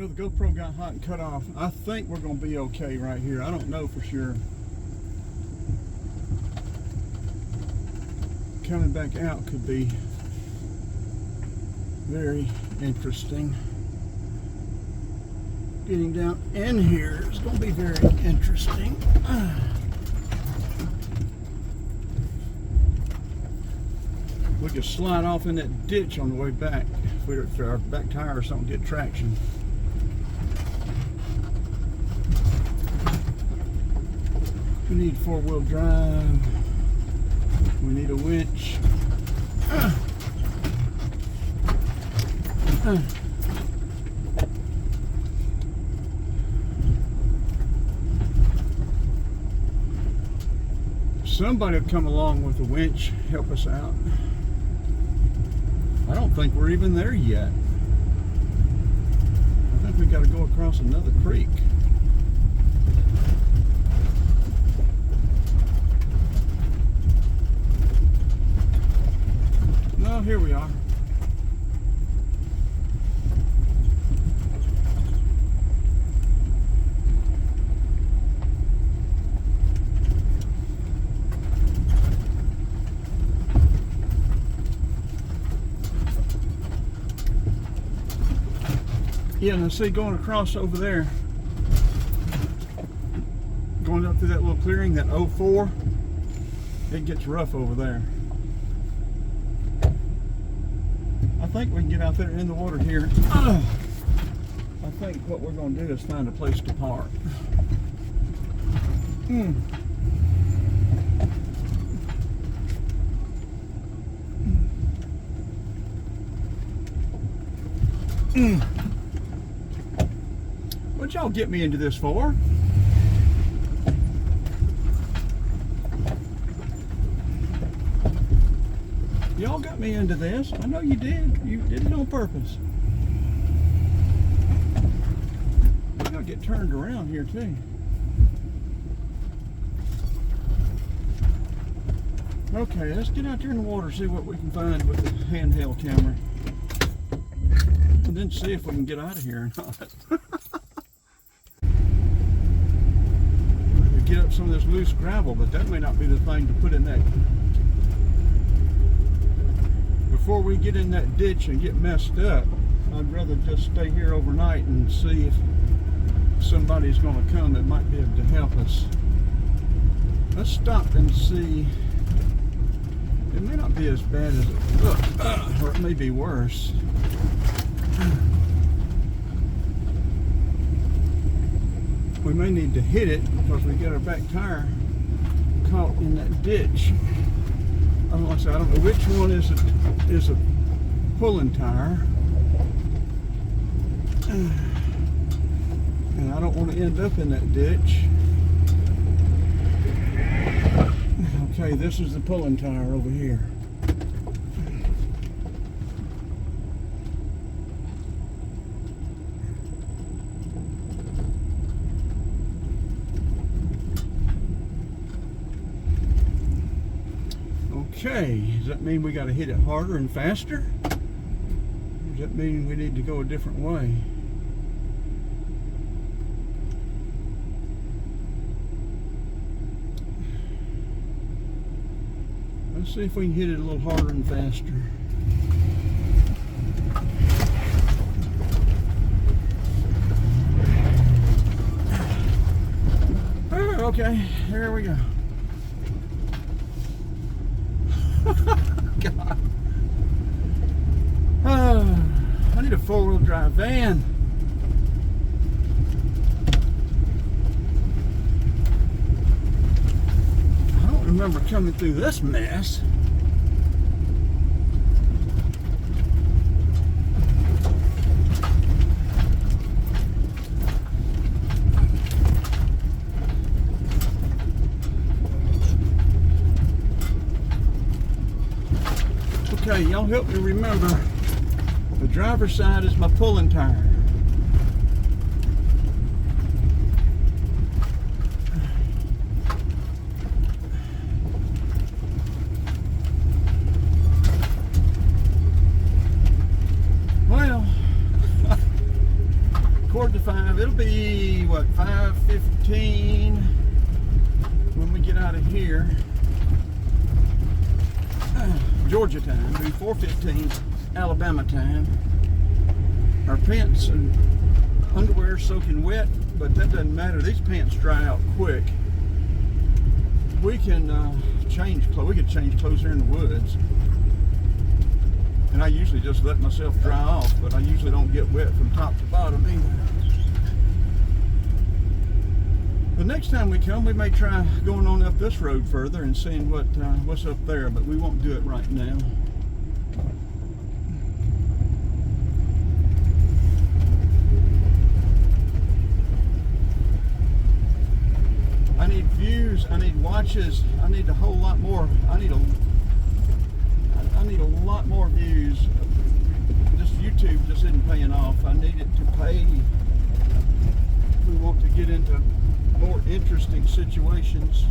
Well, the GoPro got hot and cut off. I think we're going to be okay right here. I don't know for sure. Coming back out could be very interesting. Getting down in here is going to be very interesting. We could slide off in that ditch on the way back if our back tire or something get traction. We need four-wheel drive. We need a winch. Somebody will come along with a winch, help us out. I don't think we're even there yet. I think we got to go across another creek. No, here we are. Yeah, and I see going across over there, going up through that little clearing, that 04, it gets rough over there. I think we can get out there in the water here. I think what we're going to do is find a place to park. What'd y'all get me into this for? Y'all got me into this. I know you did. You did it on purpose. We gotta get turned around here too. Okay, let's get out there in the water, see what we can find with the handheld camera. And then see if we can get out of here or not. Get up some of this loose gravel, but that may not be the thing to put in that. Before we get in that ditch and get messed up, I'd rather just stay here overnight and see if somebody's going to come that might be able to help us. Let's stop and see. It may not be as bad as it looks, or it may be worse. We may need to hit it because we got our back tire caught in that ditch. I don't know which one is a pulling tire, and I don't want to end up in that ditch. Okay, this is the pulling tire over here. Okay, does that mean we got to hit it harder and faster? Or does that mean we need to go a different way? Let's see if we can hit it a little harder and faster. Oh, okay, there we go. God. Oh, I need a four-wheel drive van. I don't remember coming through this mess. Okay, y'all help me remember, the driver's side is my pulling tire. 4:15 when we get out of here. Georgia time, it'll be 4:15 Alabama time. Our pants and underwear soaking wet, but that doesn't matter. These pants dry out quick. We can change clothes. We could change clothes here in the woods. And I usually just let myself dry off, but I usually don't get wet from top to bottom either. The next time we come, we may try going on up this road further and seeing what's up there, but we won't do it right now. I need views, I need watches, I need a whole lot more. I need a lot more views. Just YouTube just isn't paying off. I need it to pay. We want to get into more interesting situations.